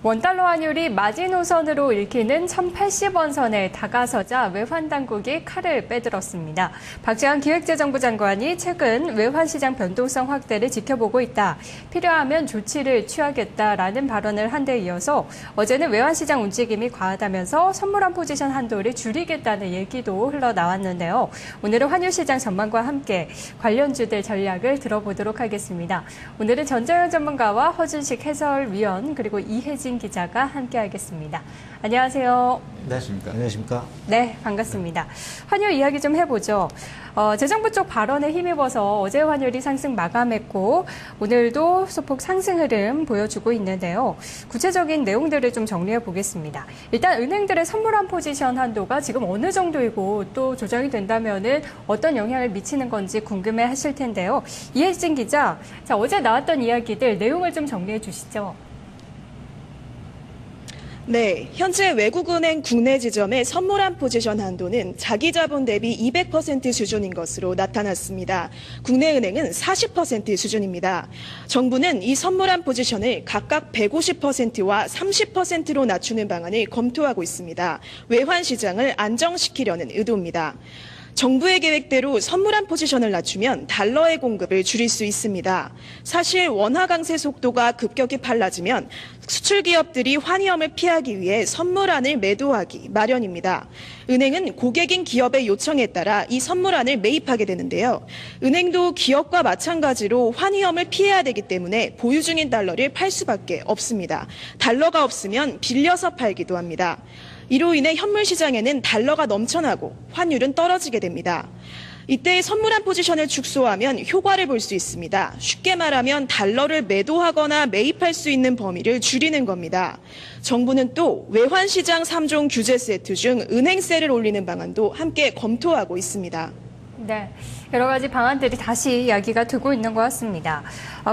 원달러 환율이 마지노선으로 읽히는 1,080원 선에 다가서자 외환당국이 칼을 빼들었습니다. 박지원 기획재정부 장관이 최근 외환시장 변동성 확대를 지켜보고 있다. 필요하면 조치를 취하겠다라는 발언을 한 데 이어서 어제는 외환시장 움직임이 과하다면서 선물한 포지션 한도를 줄이겠다는 얘기도 흘러나왔는데요. 오늘은 환율시장 전망과 함께 관련주들 전략을 들어보도록 하겠습니다. 오늘은 전정현 전문가와 허준식 해설위원 그리고 이혜진 기자가 함께하겠습니다. 안녕하세요. 네, 안녕하십니까? 네, 반갑습니다. 환율 이야기 좀 해보죠. 재정부 쪽 발언에 힘입어서 어제 환율이 상승 마감했고 오늘도 소폭 상승 흐름 보여주고 있는데요. 구체적인 내용들을 좀 정리해 보겠습니다. 일단 은행들의 선물한 포지션 한도가 지금 어느 정도이고 또 조정이 된다면은 어떤 영향을 미치는 건지 궁금해 하실 텐데요. 이혜진 기자, 자, 어제 나왔던 이야기들 내용을 좀 정리해 주시죠. 네, 현재 외국은행 국내 지점의 선물한 포지션 한도는 자기 자본 대비 200% 수준인 것으로 나타났습니다. 국내 은행은 40% 수준입니다. 정부는 이 선물한 포지션을 각각 150%와 30%로 낮추는 방안을 검토하고 있습니다. 외환 시장을 안정시키려는 의도입니다. 정부의 계획대로 선물한 포지션을 낮추면 달러의 공급을 줄일 수 있습니다. 사실 원화 강세 속도가 급격히 빨라지면 수출 기업들이 환위험을 피하기 위해 선물안을 매도하기 마련입니다. 은행은 고객인 기업의 요청에 따라 이 선물안을 매입하게 되는데요. 은행도 기업과 마찬가지로 환위험을 피해야 되기 때문에 보유 중인 달러를 팔 수밖에 없습니다. 달러가 없으면 빌려서 팔기도 합니다. 이로 인해 현물 시장에는 달러가 넘쳐나고 환율은 떨어지게 됩니다. 이때 선물한 포지션을 축소하면 효과를 볼 수 있습니다. 쉽게 말하면 달러를 매도하거나 매입할 수 있는 범위를 줄이는 겁니다. 정부는 또 외환시장 3종 규제 세트 중 은행세를 올리는 방안도 함께 검토하고 있습니다. 네, 여러 가지 방안들이 다시 이야기가 되고 있는 것 같습니다.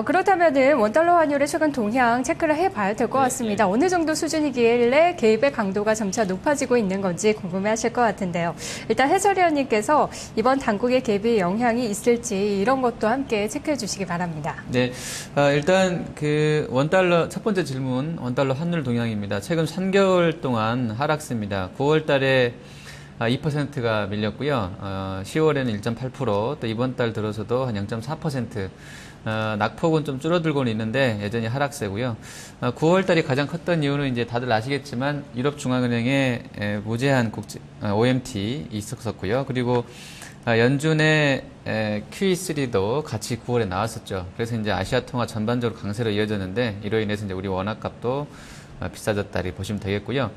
그렇다면 원달러 환율의 최근 동향 체크를 해봐야 될 것 같습니다. 어느 정도 수준이길래 개입의 강도가 점차 높아지고 있는 건지 궁금해하실 것 같은데요. 일단 해설위원님께서 이번 당국의 개입의 영향이 있을지 이런 것도 함께 체크해 주시기 바랍니다. 네, 일단 그 원달러 첫 번째 질문 원달러 환율 동향입니다. 최근 3개월 동안 하락세입니다. 9월달에 2%가 밀렸고요. 10월에는 1.8%, 또 이번 달 들어서도 한 0.4%. 낙폭은 좀 줄어들고는 있는데 여전히 하락세고요. 9월 달이 가장 컸던 이유는 이제 다들 아시겠지만 유럽중앙은행의 무제한 국제 OMT 있었었고요. 그리고 연준의 QE3도 같이 9월에 나왔었죠. 그래서 이제 아시아 통화 전반적으로 강세로 이어졌는데 이로 인해서 이제 우리 원화값도 비싸졌다리 보시면 되겠고요.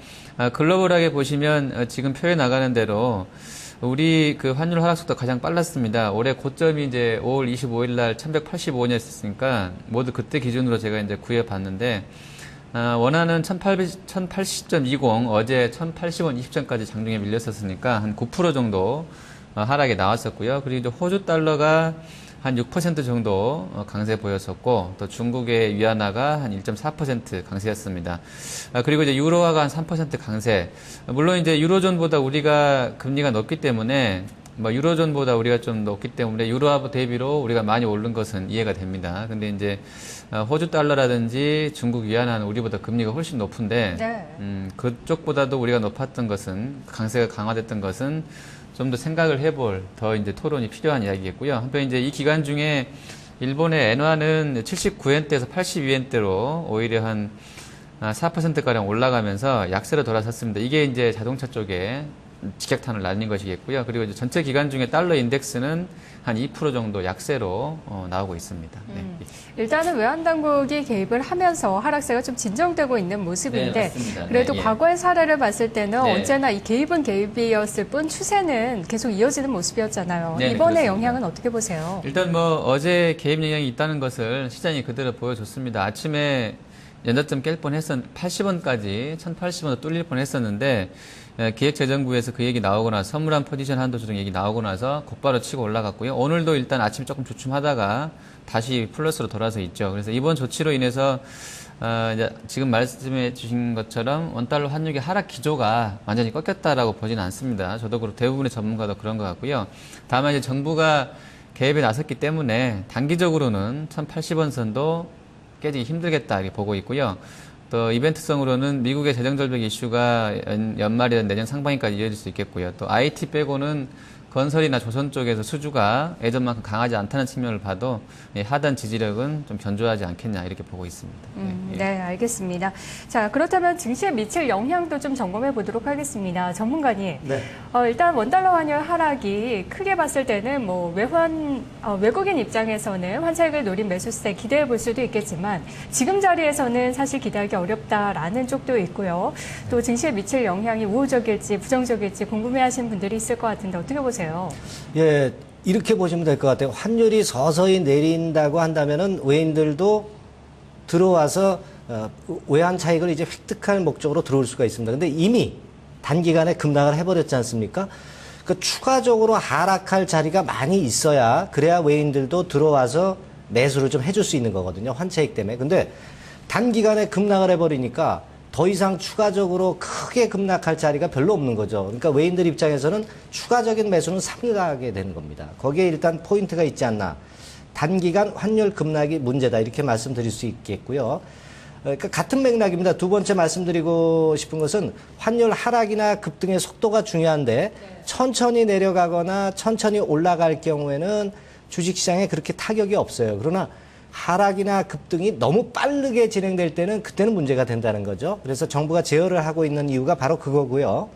글로벌하게 보시면 지금 표에 나가는 대로 우리 그 환율 하락 속도가 가장 빨랐습니다. 올해 고점이 이제 5월 25일 날 1185원이었으니까 모두 그때 기준으로 제가 이제 구해봤는데 원화는 1080.20 어제 1080원 20전까지 장중에 밀렸었으니까 한 9% 정도 하락이 나왔었고요. 그리고 이제 호주 달러가 한 6% 정도 강세 보였었고, 또 중국의 위안화가 한 1.4% 강세였습니다. 그리고 이제 유로화가 한 3% 강세. 물론 이제 유로존보다 우리가 금리가 높기 때문에, 유로존보다 우리가 좀 높기 때문에 유로화 대비로 우리가 많이 오른 것은 이해가 됩니다. 근데 이제 호주 달러라든지 중국 위안화는 우리보다 금리가 훨씬 높은데, 네. 그쪽보다도 우리가 높았던 것은, 강세가 강화됐던 것은 좀 더 생각을 해볼 더 이제 토론이 필요한 이야기겠고요. 한편 이제 이 기간 중에 일본의 엔화는 79엔대에서 82엔대로 오히려 한 4%가량 올라가면서 약세로 돌아섰습니다. 이게 이제 자동차 쪽에 직격탄을 날린 것이겠고요. 그리고 이제 전체 기간 중에 달러 인덱스는 한 2% 정도 약세로 나오고 있습니다. 네. 일단은 외환당국이 개입을 하면서 하락세가 좀 진정되고 있는 모습인데 네, 맞습니다. 그래도 네, 예. 과거의 사례를 봤을 때는 네. 언제나 이 개입은 개입이었을 뿐 추세는 계속 이어지는 모습이었잖아요. 네, 이번의 그렇습니다. 영향은 어떻게 보세요? 일단 어제 개입 영향이 있다는 것을 시장이 그대로 보여줬습니다. 아침에 연저점 깰 뻔했었 80원까지 1080원도 뚫릴 뻔했었는데 기획재정부에서 그 얘기 나오고 나서 선물한 포지션 한도 조정 얘기 나오고 나서 곧바로 치고 올라갔고요. 오늘도 일단 아침 조금 주춤하다가 다시 플러스로 돌아서 있죠. 그래서 이번 조치로 인해서 이제 지금 말씀해 주신 것처럼 원달러 환율의 하락 기조가 완전히 꺾였다라고 보지는 않습니다. 저도 그렇고 대부분의 전문가도 그런 것 같고요. 다만 이제 정부가 개입에 나섰기 때문에 단기적으로는 1080원 선도 깨지기 힘들겠다 이렇게 보고 있고요. 또 이벤트성으로는 미국의 재정절벽 이슈가 연말이나 내년 상반기까지 이어질 수 있겠고요. 또 IT 빼고는 건설이나 조선 쪽에서 수주가 예전만큼 강하지 않다는 측면을 봐도 하단 지지력은 좀 견조하지 않겠냐 이렇게 보고 있습니다. 네, 알겠습니다. 자, 그렇다면 증시에 미칠 영향도 좀 점검해 보도록 하겠습니다. 전문가님, 네. 일단 원달러 환율 하락이 크게 봤을 때는 뭐 외국인 입장에서는 환차익을 노린 매수세 기대해 볼 수도 있겠지만 지금 자리에서는 사실 기대하기 어렵다라는 쪽도 있고요. 또 증시에 미칠 영향이 우호적일지 부정적일지 궁금해하시는 분들이 있을 것 같은데 어떻게 보세요? 예, 이렇게 보시면 될 것 같아요. 환율이 서서히 내린다고 한다면은 외인들도 들어와서 외환 차익을 이제 획득할 목적으로 들어올 수가 있습니다. 근데 이미 단기간에 급락을 해버렸지 않습니까? 그 추가적으로 하락할 자리가 많이 있어야 그래야 외인들도 들어와서 매수를 좀 해줄 수 있는 거거든요. 환차익 때문에. 근데 단기간에 급락을 해버리니까 더 이상 추가적으로 크게 급락할 자리가 별로 없는 거죠. 그러니까 외인들 입장에서는 추가적인 매수는 삼가하게 되는 겁니다. 거기에 일단 포인트가 있지 않나. 단기간 환율 급락이 문제다. 이렇게 말씀드릴 수 있겠고요. 그러니까 같은 맥락입니다. 두 번째 말씀드리고 싶은 것은 환율 하락이나 급등의 속도가 중요한데 천천히 내려가거나 천천히 올라갈 경우에는 주식시장에 그렇게 타격이 없어요. 그러나 하락이나 급등이 너무 빠르게 진행될 때는 그때는 문제가 된다는 거죠. 그래서 정부가 제어를 하고 있는 이유가 바로 그거고요.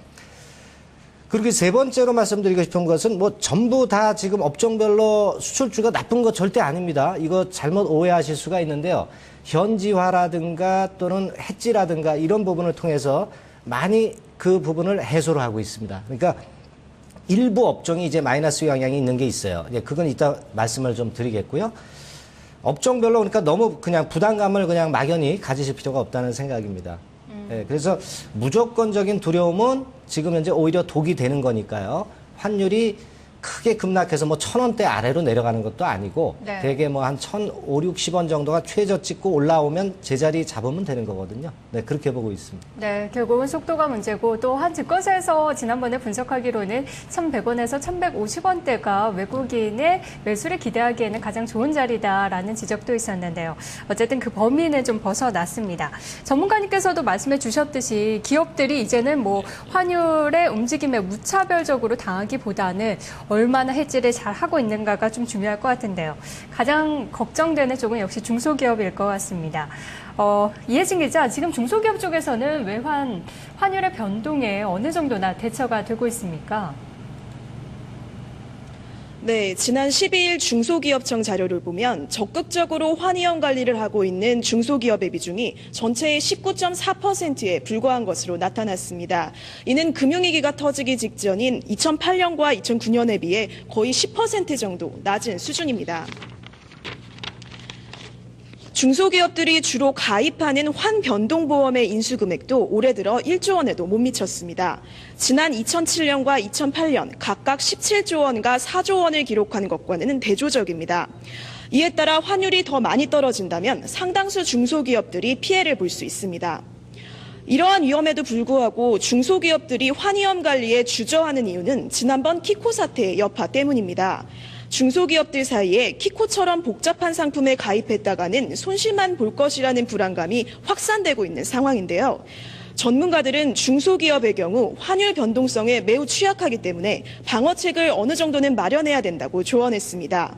그리고 세 번째로 말씀드리고 싶은 것은 뭐 전부 다 지금 업종별로 수출주가 나쁜 거 절대 아닙니다. 이거 잘못 오해하실 수가 있는데요. 현지화라든가 또는 해지라든가 이런 부분을 통해서 많이 그 부분을 해소를 하고 있습니다. 그러니까 일부 업종이 이제 마이너스 영향이 있는 게 있어요. 그건 이따 말씀을 좀 드리겠고요. 업종별로 그러니까 너무 그냥 부담감을 그냥 막연히 가지실 필요가 없다는 생각입니다. 그래서 무조건적인 두려움은 지금 현재 오히려 독이 되는 거니까요. 환율이 크게 급락해서 뭐 1,000원대 아래로 내려가는 것도 아니고 네. 대개 뭐 한 1,500, 60원 정도가 최저 찍고 올라오면 제자리 잡으면 되는 거거든요. 네, 그렇게 보고 있습니다. 네, 결국은 속도가 문제고 또 한 증권사에서 지난번에 분석하기로는 1,100원에서 1,150원대가 외국인의 매수를 기대하기에는 가장 좋은 자리다라는 지적도 있었는데요. 어쨌든 그 범위는 좀 벗어났습니다. 전문가님께서도 말씀해 주셨듯이 기업들이 이제는 뭐 환율의 움직임에 무차별적으로 당하기보다는 얼마나 해지를 잘 하고 있는가가 좀 중요할 것 같은데요. 가장 걱정되는 쪽은 역시 중소기업일 것 같습니다. 이혜진 기자, 지금 중소기업 쪽에서는 외환 환율의 변동에 어느 정도나 대처가 되고 있습니까? 네, 지난 12일 중소기업청 자료를 보면 적극적으로 환위험 관리를 하고 있는 중소기업의 비중이 전체의 19.4%에 불과한 것으로 나타났습니다. 이는 금융위기가 터지기 직전인 2008년과 2009년에 비해 거의 10% 정도 낮은 수준입니다. 중소기업들이 주로 가입하는 환변동보험의 인수금액도 올해 들어 1조 원에도 못 미쳤습니다. 지난 2007년과 2008년 각각 17조 원과 4조 원을 기록한 것과는 대조적입니다. 이에 따라 환율이 더 많이 떨어진다면 상당수 중소기업들이 피해를 볼 수 있습니다. 이러한 위험에도 불구하고 중소기업들이 환위험 관리에 주저하는 이유는 지난번 키코 사태의 여파 때문입니다. 중소기업들 사이에 키코처럼 복잡한 상품에 가입했다가는 손실만 볼 것이라는 불안감이 확산되고 있는 상황인데요. 전문가들은 중소기업의 경우 환율 변동성에 매우 취약하기 때문에 방어책을 어느 정도는 마련해야 된다고 조언했습니다.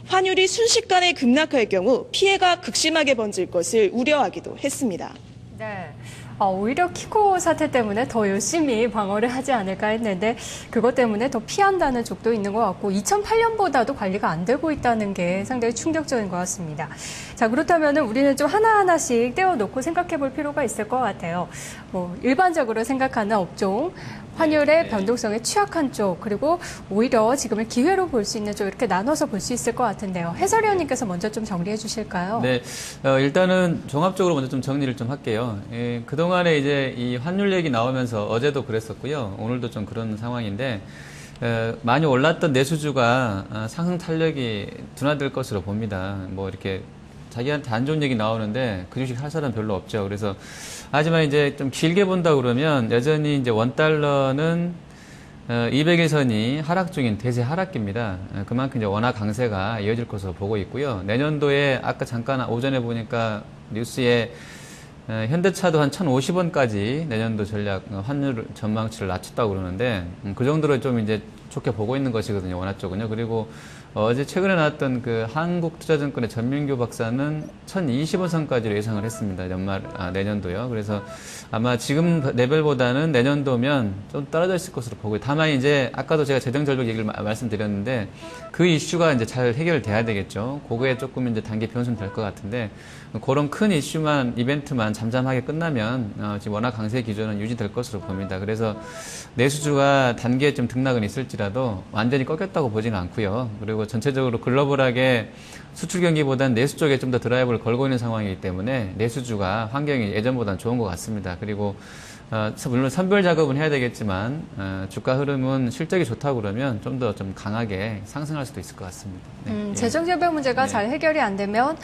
환율이 순식간에 급락할 경우 피해가 극심하게 번질 것을 우려하기도 했습니다. 네. 오히려 키코 사태 때문에 더 열심히 방어를 하지 않을까 했는데 그것 때문에 더 피한다는 쪽도 있는 것 같고 2008년보다도 관리가 안 되고 있다는 게 상당히 충격적인 것 같습니다. 자, 그렇다면 우리는 좀 하나하나씩 떼어놓고 생각해 볼 필요가 있을 것 같아요. 뭐 일반적으로 생각하는 업종, 환율의 변동성에 취약한 쪽, 그리고 오히려 지금을 기회로 볼 수 있는 쪽 이렇게 나눠서 볼 수 있을 것 같은데요. 해설위원님께서 먼저 좀 정리해 주실까요? 네, 일단은 종합적으로 먼저 좀 정리를 좀 할게요. 그동안에 이제 이 환율 얘기 나오면서 어제도 그랬었고요. 오늘도 좀 그런 상황인데, 많이 올랐던 내수주가 상승 탄력이 둔화될 것으로 봅니다. 뭐 이렇게 자기한테 안 좋은 얘기 나오는데 그 주식 할 사람 별로 없죠. 그래서 하지만 이제 좀 길게 본다 그러면 여전히 이제 원달러는 200일선이 하락 중인 대세 하락기입니다. 그만큼 이제 원화 강세가 이어질 것으로 보고 있고요. 내년도에 아까 잠깐 오전에 보니까 뉴스에 현대차도 한 1,050원까지 내년도 전략 환율 전망치를 낮췄다고 그러는데 그 정도로 좀 이제 좋게 보고 있는 것이거든요. 원화 쪽은요. 그리고 어제 최근에 나왔던 그 한국투자증권의 전민규 박사는 1,020원 선까지로 예상을 했습니다. 내년도요. 그래서 아마 지금 레벨보다는 내년도면 좀 떨어져 있을 것으로 보고요. 다만 이제 아까도 제가 재정절벽 얘기를 말씀드렸는데 그 이슈가 이제 잘 해결돼야 되겠죠. 그거에 조금 이제 단기 변수는 될 것 같은데 그런 큰 이벤트만 잠잠하게 끝나면 지금 워낙 강세 기조는 유지될 것으로 봅니다. 그래서 내수주가 단기에 좀 등락은 있을지라도 완전히 꺾였다고 보지는 않고요. 그리고 전체적으로 글로벌하게 수출 경기보다는 내수 쪽에 좀 더 드라이브를 걸고 있는 상황이기 때문에 내수주가 환경이 예전보다는 좋은 것 같습니다. 그리고 물론 선별 작업은 해야 되겠지만 주가 흐름은 실적이 좋다고 그러면 좀 더 좀 강하게 상승할 수도 있을 것 같습니다. 네. 재정절벽 문제가 네. 잘 해결이 안 되면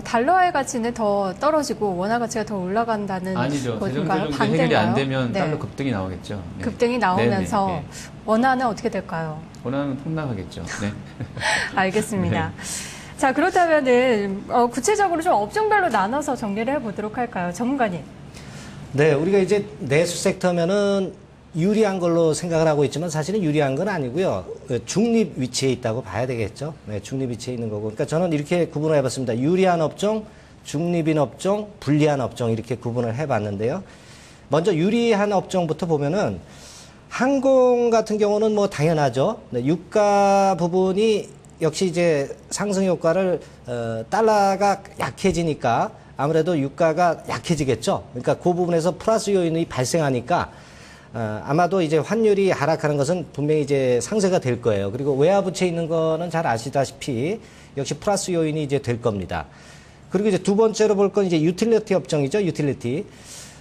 달러의 가치는 더 떨어지고 원화 가치가 더 올라간다는 아니죠. 건가요? 재정절벽 해결이 안 되면 네. 달러 급등이 나오겠죠. 네. 급등이 나오면서 네, 네, 네. 원화는 어떻게 될까요? 원화는 폭락하겠죠. 네. 알겠습니다. 자, 그렇다면은 구체적으로 좀 업종별로 나눠서 정리를 해보도록 할까요? 전문가님. 네, 우리가 이제 내수 섹터면은 유리한 걸로 생각을 하고 있지만 사실은 유리한 건 아니고요. 중립 위치에 있다고 봐야 되겠죠. 네, 중립 위치에 있는 거고. 그러니까 저는 이렇게 구분을 해봤습니다. 유리한 업종, 중립인 업종, 불리한 업종 이렇게 구분을 해봤는데요. 먼저 유리한 업종부터 보면은 항공 같은 경우는 뭐 당연하죠. 네, 유가 부분이 역시 이제 상승 효과를 달러가 약해지니까 아무래도 유가가 약해지겠죠. 그러니까 그 부분에서 플러스 요인이 발생하니까 아마도 이제 환율이 하락하는 것은 분명히 이제 상쇄가 될 거예요. 그리고 외화 부채 있는 거는 잘 아시다시피 역시 플러스 요인이 이제 될 겁니다. 그리고 이제 두 번째로 볼 건 이제 유틸리티 업종이죠. 유틸리티.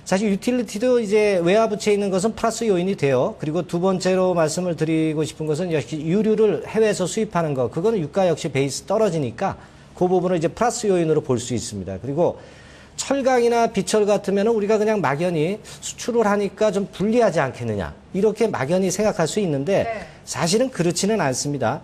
사실 유틸리티도 이제 외화 부채 있는 것은 플러스 요인이 돼요. 그리고 두 번째로 말씀을 드리고 싶은 것은 역시 유류를 해외에서 수입하는 거. 그거는 유가 역시 베이스 떨어지니까 그 부분을 이제 플러스 요인으로 볼 수 있습니다. 그리고 철강이나 비철 같으면 우리가 그냥 막연히 수출을 하니까 좀 불리하지 않겠느냐. 이렇게 막연히 생각할 수 있는데 사실은 그렇지는 않습니다.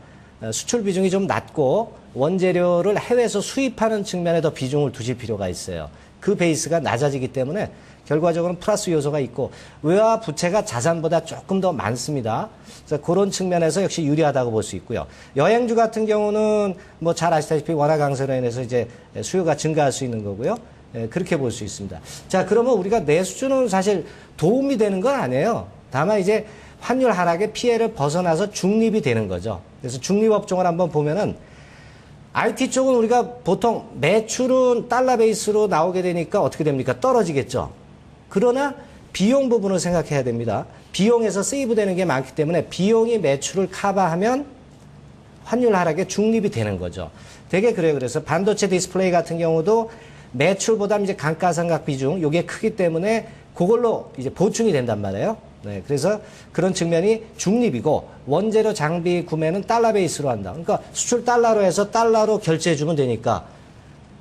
수출 비중이 좀 낮고 원재료를 해외에서 수입하는 측면에 더 비중을 두실 필요가 있어요. 그 베이스가 낮아지기 때문에 결과적으로는 플러스 요소가 있고 외화 부채가 자산보다 조금 더 많습니다. 그래서 그런 측면에서 역시 유리하다고 볼 수 있고요. 여행주 같은 경우는 뭐 잘 아시다시피 원화 강세로 인해서 이제 수요가 증가할 수 있는 거고요. 그렇게 볼 수 있습니다. 자, 그러면 우리가 내수주는 사실 도움이 되는 건 아니에요. 다만 이제 환율 하락의 피해를 벗어나서 중립이 되는 거죠. 그래서 중립업종을 한번 보면은 IT 쪽은 우리가 보통 매출은 달러 베이스로 나오게 되니까 어떻게 됩니까? 떨어지겠죠. 그러나 비용 부분을 생각해야 됩니다. 비용에서 세이브되는 게 많기 때문에 비용이 매출을 커버하면 환율 하락에 중립이 되는 거죠. 되게 그래요. 그래서 반도체 디스플레이 같은 경우도 매출보다 이제 감가상각 비중, 요게 크기 때문에 그걸로 이제 보충이 된단 말이에요. 네, 그래서 그런 측면이 중립이고 원재료 장비 구매는 달러 베이스로 한다. 그러니까 수출 달러로 해서 달러로 결제해주면 되니까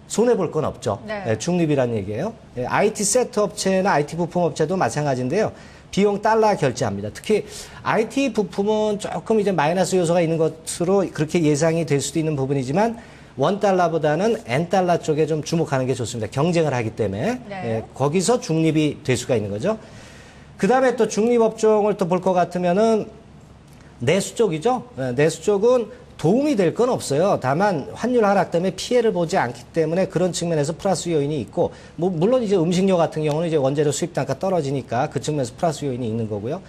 손해볼 건 없죠. 네. 네, 중립이란 얘기예요. 네, IT 세트 업체나 IT 부품 업체도 마찬가지인데요. 비용 달러 결제합니다. 특히 IT 부품은 조금 이제 마이너스 요소가 있는 것으로 그렇게 예상이 될 수도 있는 부분이지만 $1보다는 N달러 쪽에 좀 주목하는 게 좋습니다. 경쟁을 하기 때문에. 네. 예, 거기서 중립이 될 수가 있는 거죠. 그 다음에 또 중립업종을 또 볼 것 같으면은 내수 쪽이죠. 예, 내수 쪽은 도움이 될 건 없어요. 다만 환율 하락 때문에 피해를 보지 않기 때문에 그런 측면에서 플러스 요인이 있고, 뭐 물론 이제 음식료 같은 경우는 이제 원재료 수입 단가 떨어지니까 그 측면에서 플러스 요인이 있는 거고요.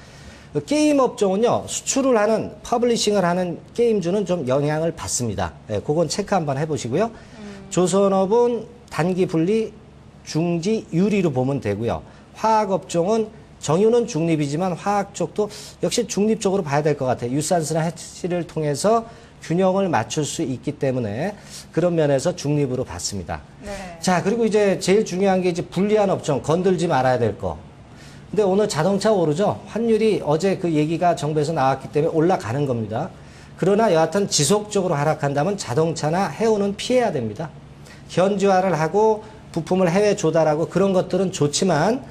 게임 업종은요, 수출을 하는, 퍼블리싱을 하는 게임주는 좀 영향을 받습니다. 예, 그건 체크 한번 해보시고요. 조선업은 단기 분리, 중지, 유리로 보면 되고요. 화학 업종은 정유는 중립이지만 화학 쪽도 역시 중립적으로 봐야 될 것 같아요. 유산스나 해치를 통해서 균형을 맞출 수 있기 때문에 그런 면에서 중립으로 봤습니다. 네. 자, 그리고 이제 제일 중요한 게 이제 불리한 업종, 건들지 말아야 될 거. 근데 오늘 자동차 오르죠? 환율이 어제 그 얘기가 정부에서 나왔기 때문에 올라가는 겁니다. 그러나 여하튼 지속적으로 하락한다면 자동차나 해운은 피해야 됩니다. 현지화를 하고 부품을 해외 조달하고 그런 것들은 좋지만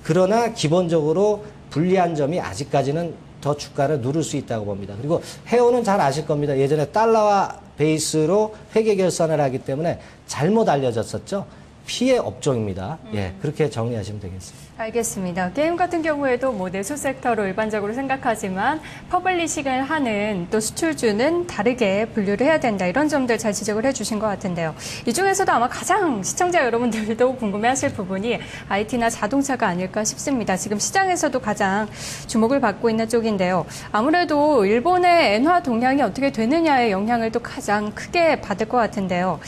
그러나 기본적으로 불리한 점이 아직까지는 더 주가를 누를 수 있다고 봅니다. 그리고 해운은 잘 아실 겁니다. 예전에 달러와 베이스로 회계 결산을 하기 때문에 잘못 알려졌었죠. 피해 업종입니다. 예, 그렇게 정리하시면 되겠습니다. 알겠습니다. 게임 같은 경우에도 뭐 내수 섹터로 일반적으로 생각하지만 퍼블리싱을 하는 또 수출주는 다르게 분류를 해야 된다. 이런 점들 잘 지적을 해주신 것 같은데요. 이 중에서도 아마 가장 시청자 여러분들도 궁금해하실 부분이 IT나 자동차가 아닐까 싶습니다. 지금 시장에서도 가장 주목을 받고 있는 쪽인데요. 아무래도 일본의 엔화 동향이 어떻게 되느냐의 영향을 또 가장 크게 받을 것 같은데요.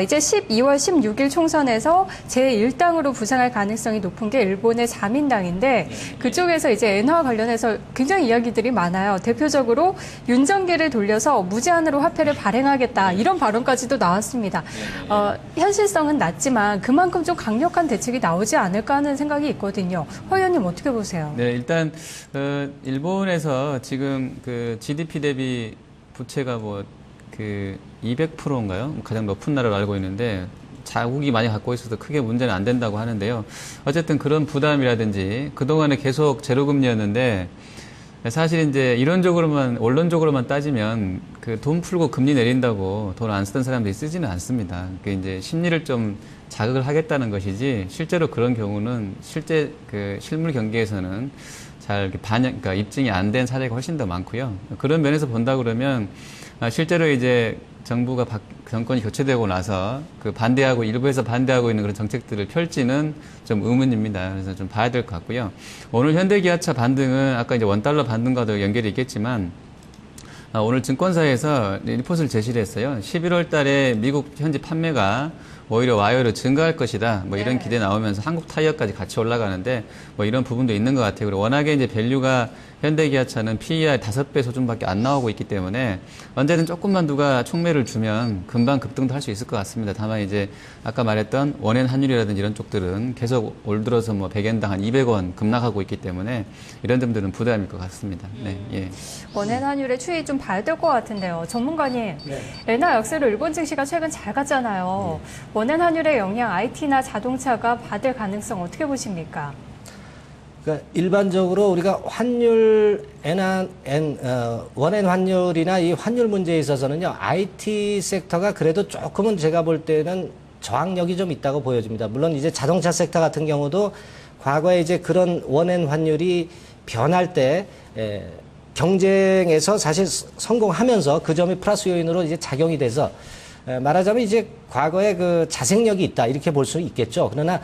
이제 12월 16일 총선에서 제1당으로 부상할 가능성이 높은 게 일본의 자민당인데 그쪽에서 이제 엔화 관련해서 굉장히 이야기들이 많아요. 대표적으로 윤정기를 돌려서 무제한으로 화폐를 발행하겠다 이런 발언까지도 나왔습니다. 현실성은 낮지만 그만큼 좀 강력한 대책이 나오지 않을까 하는 생각이 있거든요. 허 의원님 어떻게 보세요? 네, 일단 일본에서 지금 그 GDP 대비 부채가 뭐 그 200%인가요? 가장 높은 나라로 알고 있는데 자국이 많이 갖고 있어서 크게 문제는 안 된다고 하는데요. 어쨌든 그런 부담이라든지 그동안에 계속 제로금리였는데 사실 이제 이론적으로만 원론적으로만 따지면 그 돈 풀고 금리 내린다고 돈 안 쓰던 사람들이 쓰지는 않습니다. 그 이제 심리를 좀 자극을 하겠다는 것이지 실제로 그런 경우는 실제 그 실물 경기에서는 잘 이렇게 그러니까 입증이 안 된 사례가 훨씬 더 많고요. 그런 면에서 본다 그러면 실제로 이제 정부가 정권이 교체되고 나서 그 반대하고 일부에서 반대하고 있는 그런 정책들을 펼지는 좀 의문입니다. 그래서 좀 봐야 될 것 같고요. 오늘 현대기아차 반등은 아까 이제 원달러 반등과도 연결이 있겠지만 오늘 증권사에서 리포트를 제시를 했어요. 11월 달에 미국 현지 판매가 오히려 와이어로 증가할 것이다. 뭐 이런 기대 나오면서 한국 타이어까지 같이 올라가는데 뭐 이런 부분도 있는 것 같아요. 그리고 워낙에 이제 밸류가 현대기아차는 PER 5배 수준밖에 안 나오고 있기 때문에 언제든 조금만 누가 촉매를 주면 금방 급등도 할 수 있을 것 같습니다. 다만 이제 아까 말했던 원엔 환율이라든지 이런 쪽들은 계속 올 들어서 뭐 100엔당 한 200원 급락하고 있기 때문에 이런 점들은 부담일 것 같습니다. 네, 예. 원엔 환율의 추이 좀 봐야 될 것 같은데요. 전문가님, 엔화 역세로 일본 증시가 최근 잘 갔잖아요. 원엔 환율의 영향 IT나 자동차가 받을 가능성 어떻게 보십니까? 그러니까 일반적으로 우리가 환율, 원엔 환율이나 이 환율 문제에 있어서는요, IT 섹터가 그래도 조금은 제가 볼 때는 저항력이 좀 있다고 보여집니다. 물론 이제 자동차 섹터 같은 경우도 과거에 이제 그런 원엔 환율이 변할 때, 경쟁에서 사실 성공하면서 그 점이 플러스 요인으로 이제 작용이 돼서 말하자면 이제 과거에 그 자생력이 있다 이렇게 볼 수 있겠죠. 그러나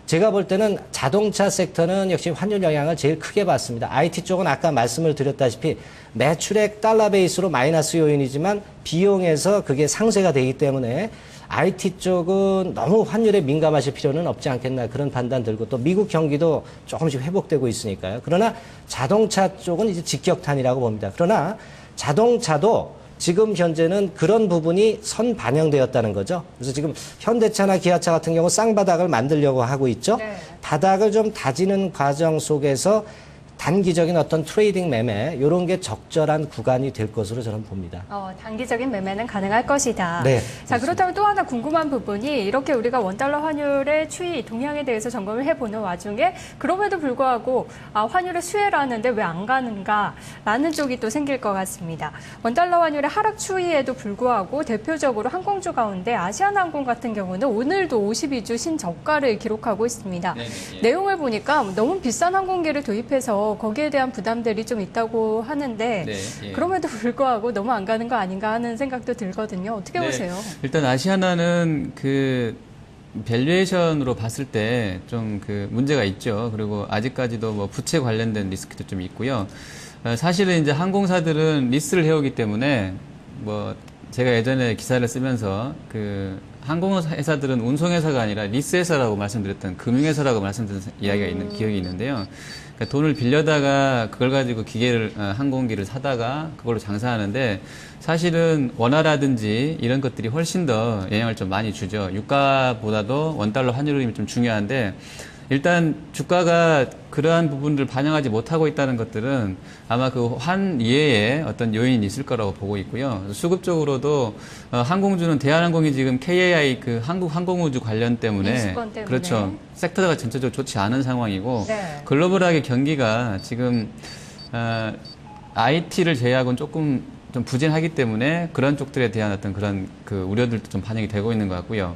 제가 볼 때는 자동차 섹터는 역시 환율 영향을 제일 크게 받습니다. IT 쪽은 아까 말씀을 드렸다시피 매출액 달러 베이스로 마이너스 요인이지만 비용에서 그게 상쇄가 되기 때문에 IT 쪽은 너무 환율에 민감하실 필요는 없지 않겠나 그런 판단 들고 또 미국 경기도 조금씩 회복되고 있으니까요. 그러나 자동차 쪽은 이제 직격탄이라고 봅니다. 그러나 자동차도 지금 현재는 그런 부분이 선 반영되었다는 거죠. 그래서 지금 현대차나 기아차 같은 경우 쌍바닥을 만들려고 하고 있죠. 네. 바닥을 좀 다지는 과정 속에서 단기적인 어떤 트레이딩 매매 이런 게 적절한 구간이 될 것으로 저는 봅니다. 단기적인 매매는 가능할 것이다. 네, 자, 그렇다면 또 하나 궁금한 부분이 이렇게 우리가 원달러 환율의 추이 동향에 대해서 점검을 해보는 와중에 그럼에도 불구하고 환율의 수혜라는데 왜 안 가는가라는 쪽이 또 생길 것 같습니다. 원달러 환율의 하락 추이에도 불구하고 대표적으로 항공주 가운데 아시아나항공 같은 경우는 오늘도 52주 신저가를 기록하고 있습니다. 내용을 보니까 너무 비싼 항공기를 도입해서 거기에 대한 부담들이 좀 있다고 하는데 그럼에도 불구하고 너무 안 가는 거 아닌가 하는 생각도 들거든요. 어떻게 보세요? 일단 아시아나는 그 밸류에이션으로 봤을 때 좀 그 문제가 있죠. 그리고 아직까지도 뭐 부채 관련된 리스크도 좀 있고요. 사실은 이제 항공사들은 리스를 해오기 때문에 뭐 제가 예전에 기사를 쓰면서 그 항공회사들은 운송회사가 아니라 리스회사라고 말씀드렸던 금융회사라고 말씀드린 이야기가 있는 기억이 있는데요. 그러니까 돈을 빌려다가 그걸 가지고 항공기를 사다가 그걸로 장사하는데 사실은 원화라든지 이런 것들이 훨씬 더 영향을 좀 많이 주죠. 유가보다도 원달러 환율이 좀 중요한데 일단 주가가 그러한 부분들을 반영하지 못하고 있다는 것들은 아마 그 환 이외에 어떤 요인이 있을 거라고 보고 있고요. 수급적으로도 항공주는 대한항공이 지금 KAI 그 한국 항공우주 관련 때문에 인수권 때문에. 그렇죠. 섹터가 전체적으로 좋지 않은 상황이고 네. 글로벌하게 경기가 지금 IT를 제외하고는 조금 좀 부진하기 때문에 그런 쪽들에 대한 어떤 그런 그 우려들도 좀 반영이 되고 있는 것 같고요.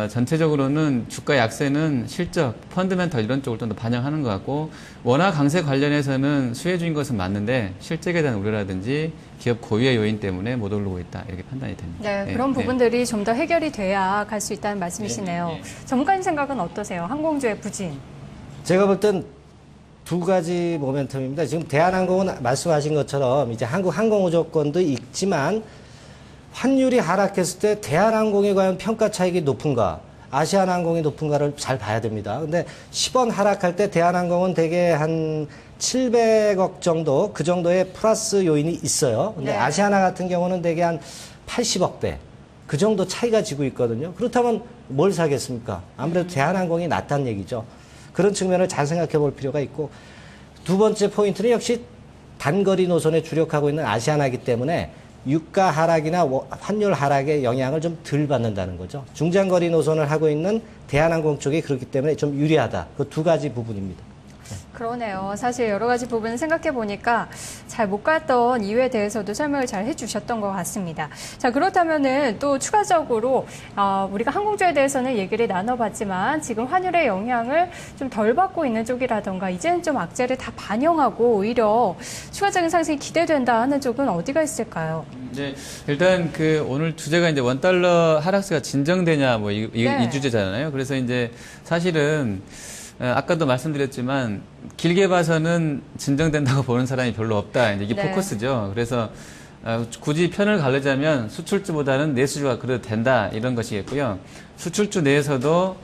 전체적으로는 주가 약세는 실적, 펀드멘털 이런 쪽을 좀 더 반영하는 것 같고, 원화 강세 관련해서는 수혜주인 것은 맞는데 실적에 대한 우려라든지 기업 고유의 요인 때문에 못 오르고 있다, 이렇게 판단이 됩니다. 네, 그런 부분들이 좀 더 해결이 돼야 갈 수 있다는 말씀이시네요. 전문가님 생각은 어떠세요? 항공주의 부진. 제가 볼 땐 두 가지 모멘텀입니다. 지금 대한항공은 말씀하신 것처럼 이제 한국 항공우조권도 있지만 환율이 하락했을 때 대한항공이 과연 평가 차익이 높은가, 아시아나항공이 높은가를 잘 봐야 됩니다. 근데 10원 하락할 때 대한항공은 대개 한 700억 정도, 그 정도의 플러스 요인이 있어요. 근데 네. 아시아나 같은 경우는 대개 한 80억대. 그 정도 차이가 지고 있거든요. 그렇다면 뭘 사겠습니까? 아무래도 대한항공이 낫다는 얘기죠. 그런 측면을 잘 생각해 볼 필요가 있고, 두 번째 포인트는 역시 단거리 노선에 주력하고 있는 아시아나이기 때문에 유가 하락이나 환율 하락의 영향을 좀 덜 받는다는 거죠. 중장거리 노선을 하고 있는 대한항공 쪽이 그렇기 때문에 좀 유리하다. 그 두 가지 부분입니다. 그러네요. 사실 여러 가지 부분 생각해 보니까 잘 못 갔던 이유에 대해서도 설명을 잘 해주셨던 것 같습니다. 자, 그렇다면은 또 추가적으로 우리가 항공주에 대해서는 얘기를 나눠봤지만 지금 환율의 영향을 좀 덜 받고 있는 쪽이라던가 이제는 좀 악재를 다 반영하고 오히려 추가적인 상승이 기대된다 하는 쪽은 어디가 있을까요? 네, 일단 그 오늘 주제가 이제 원달러 하락세가 진정되냐 뭐 이 네. 주제잖아요. 그래서 이제 사실은 아까도 말씀드렸지만 길게 봐서는 진정된다고 보는 사람이 별로 없다. 이제 이게 네. 포커스죠. 그래서 굳이 편을 가르자면 수출주보다는 내수주가 그래도 된다, 이런 것이겠고요. 수출주 내에서도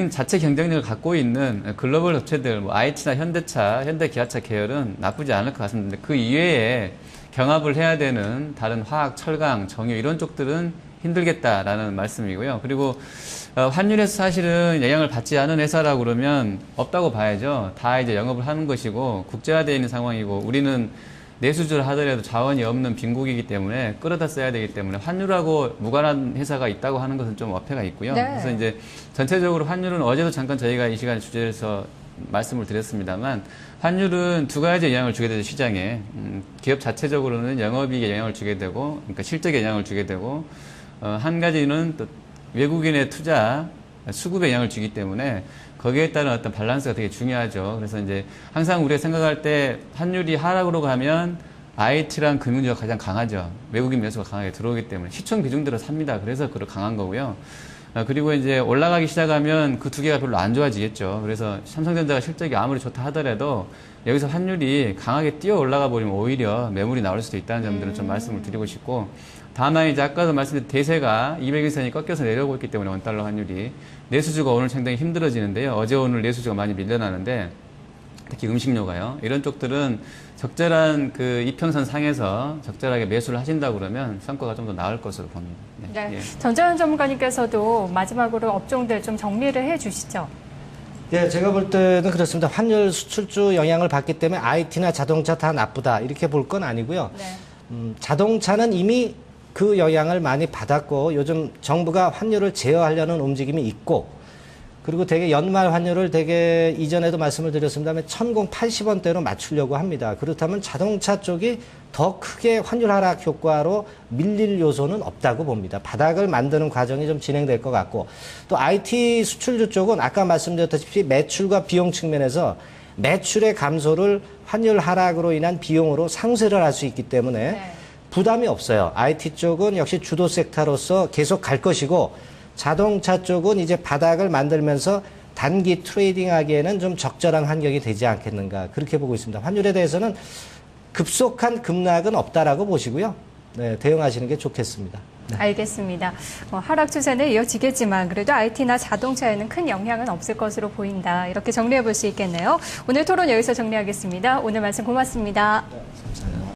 자체 경쟁력을 갖고 있는 글로벌 업체들, 뭐 IT나 현대차, 현대기아차 계열은 나쁘지 않을 것 같습니다. 그 이외에 경합을 해야 되는 다른 화학, 철강, 정유 이런 쪽들은 힘들겠다라는 말씀이고요. 그리고 환율에서 사실은 영향을 받지 않은 회사라고 그러면 없다고 봐야죠. 다 이제 영업을 하는 것이고 국제화되어 있는 상황이고, 우리는 내수주를 하더라도 자원이 없는 빈국이기 때문에 끌어다 써야 되기 때문에 환율하고 무관한 회사가 있다고 하는 것은 좀 어폐가 있고요. 네. 그래서 이제 전체적으로 환율은 어제도 잠깐 저희가 이 시간 주제에서 말씀을 드렸습니다만, 환율은 두 가지 영향을 주게 되죠, 시장에. 기업 자체적으로는 영업이익에 영향을 주게 되고, 그러니까 실적에 영향을 주게 되고, 한 가지는 또 외국인의 투자, 수급에 영향을 주기 때문에 거기에 따른 어떤 밸런스가 되게 중요하죠. 그래서 이제 항상 우리가 생각할 때 환율이 하락으로 가면 IT랑 금융주가 가장 강하죠. 외국인 매수가 강하게 들어오기 때문에 시총 비중대로 삽니다. 그래서 그렇게 강한 거고요. 그리고 이제 올라가기 시작하면 그 두 개가 별로 안 좋아지겠죠. 그래서 삼성전자가 실적이 아무리 좋다 하더라도 여기서 환율이 강하게 뛰어 올라가 버리면 오히려 매물이 나올 수도 있다는 점들은 좀 말씀을 드리고 싶고, 다만 이제 아까도 말씀드린 대세가 200일선이 꺾여서 내려오고 있기 때문에 원달러 환율이 내수주가 오늘 상당히 힘들어지는데요. 어제 오늘 내수주가 많이 밀려나는데 특히 음식료가요. 이런 쪽들은 적절한 그 이평선 상에서 적절하게 매수를 하신다고 그러면 성과가 좀 더 나을 것으로 봅니다. 네. 예. 전재현 전문가님께서도 마지막으로 업종들 좀 정리를 해 주시죠. 예, 제가 볼 때는 그렇습니다. 환율 수출주 영향을 받기 때문에 IT나 자동차 다 나쁘다, 이렇게 볼 건 아니고요. 네. 자동차는 이미 그 영향을 많이 받았고, 요즘 정부가 환율을 제어하려는 움직임이 있고, 그리고 되게 연말 환율을 되게 이전에도 말씀을 드렸습니다만 1080원대로 맞추려고 합니다. 그렇다면 자동차 쪽이 더 크게 환율 하락 효과로 밀릴 요소는 없다고 봅니다. 바닥을 만드는 과정이 좀 진행될 것 같고, 또 IT 수출주 쪽은 아까 말씀드렸다시피 매출과 비용 측면에서 매출의 감소를 환율 하락으로 인한 비용으로 상쇄를 할 수 있기 때문에 네. 부담이 없어요. IT 쪽은 역시 주도 섹터로서 계속 갈 것이고, 자동차 쪽은 이제 바닥을 만들면서 단기 트레이딩 하기에는 좀 적절한 환경이 되지 않겠는가, 그렇게 보고 있습니다. 환율에 대해서는 급속한 급락은 없다라고 보시고요. 네, 대응하시는 게 좋겠습니다. 네. 알겠습니다. 하락 추세는 이어지겠지만 그래도 IT나 자동차에는 큰 영향은 없을 것으로 보인다. 이렇게 정리해 볼 수 있겠네요. 오늘 토론 여기서 정리하겠습니다. 오늘 말씀 고맙습니다. 감사합니다.